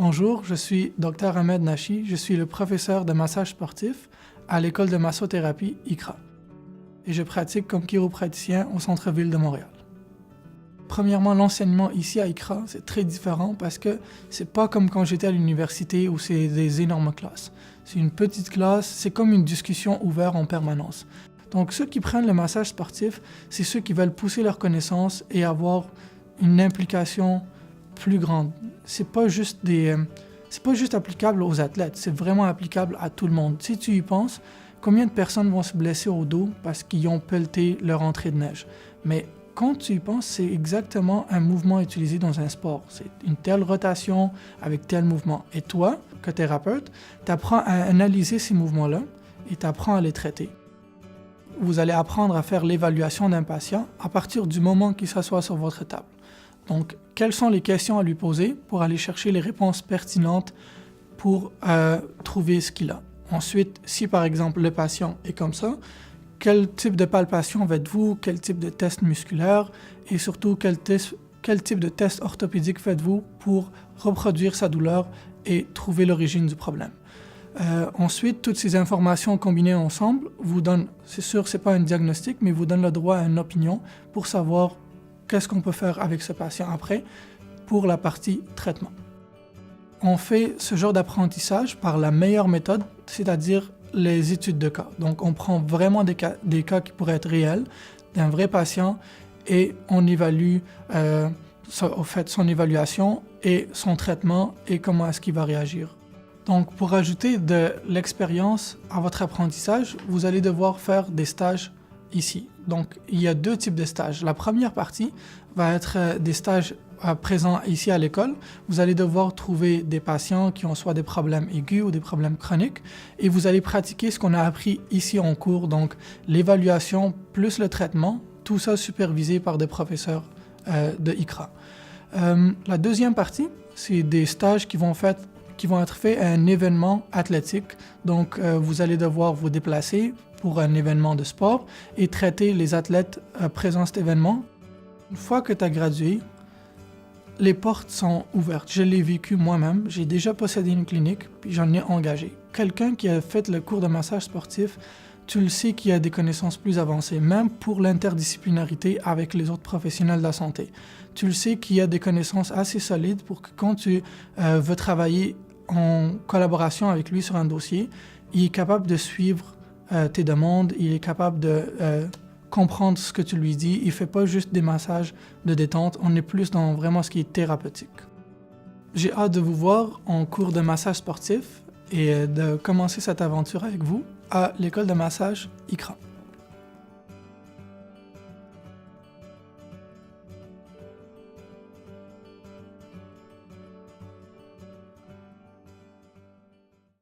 Bonjour, je suis Dr Ahmed Nachi, je suis le professeur de massage sportif à l'école de massothérapie ICRA et je pratique comme chiropraticien au centre-ville de Montréal. Premièrement, l'enseignement ici à ICRA, c'est très différent parce que c'est pas comme quand j'étais à l'université où c'est des énormes classes. C'est une petite classe, c'est comme une discussion ouverte en permanence. Donc ceux qui prennent le massage sportif, c'est ceux qui veulent pousser leurs connaissances et avoir une implication plus grande. C'est pas juste applicable aux athlètes, c'est vraiment applicable à tout le monde. Si tu y penses, combien de personnes vont se blesser au dos parce qu'ils ont pelleté leur entrée de neige? Mais quand tu y penses, c'est exactement un mouvement utilisé dans un sport. C'est une telle rotation avec tel mouvement. Et toi, que thérapeute, tu apprends à analyser ces mouvements-là et tu apprends à les traiter. Vous allez apprendre à faire l'évaluation d'un patient à partir du moment qu'il s'assoit sur votre table. Donc, quelles sont les questions à lui poser pour aller chercher les réponses pertinentes pour trouver ce qu'il a. Ensuite, si par exemple le patient est comme ça, quel type de palpation faites-vous, quel type de test musculaire et surtout quel type de test orthopédique faites-vous pour reproduire sa douleur et trouver l'origine du problème. Ensuite, toutes ces informations combinées ensemble vous donnent, c'est sûr, c'est pas un diagnostic, mais vous donne le droit à une opinion pour savoir qu'est-ce qu'on peut faire avec ce patient après pour la partie traitement. On fait ce genre d'apprentissage par la meilleure méthode, c'est-à-dire les études de cas. Donc on prend vraiment des cas qui pourraient être réels, d'un vrai patient, et on évalue son évaluation et son traitement et comment est-ce qu'il va réagir. Donc pour ajouter de l'expérience à votre apprentissage, vous allez devoir faire des stages ici. Donc il y a deux types de stages. La première partie va être des stages présents ici à l'école. Vous allez devoir trouver des patients qui ont soit des problèmes aigus ou des problèmes chroniques et vous allez pratiquer ce qu'on a appris ici en cours, donc l'évaluation plus le traitement, tout ça supervisé par des professeurs de ICRA. La deuxième partie, c'est des stages qui vont être faits à un événement athlétique. Donc, vous allez devoir vous déplacer pour un événement de sport et traiter les athlètes présents à cet événement. Une fois que tu as gradué, les portes sont ouvertes. Je l'ai vécu moi-même. J'ai déjà possédé une clinique, puis j'en ai engagé. Quelqu'un qui a fait le cours de massage sportif, tu le sais qu'il a des connaissances plus avancées, même pour l'interdisciplinarité avec les autres professionnels de la santé. Tu le sais qu'il a des connaissances assez solides pour que quand tu veux travailler en collaboration avec lui sur un dossier, il est capable de suivre tes demandes, il est capable de comprendre ce que tu lui dis. Il ne fait pas juste des massages de détente, on est plus dans vraiment ce qui est thérapeutique. J'ai hâte de vous voir en cours de massage sportif et de commencer cette aventure avec vous à l'école de massage ICRA.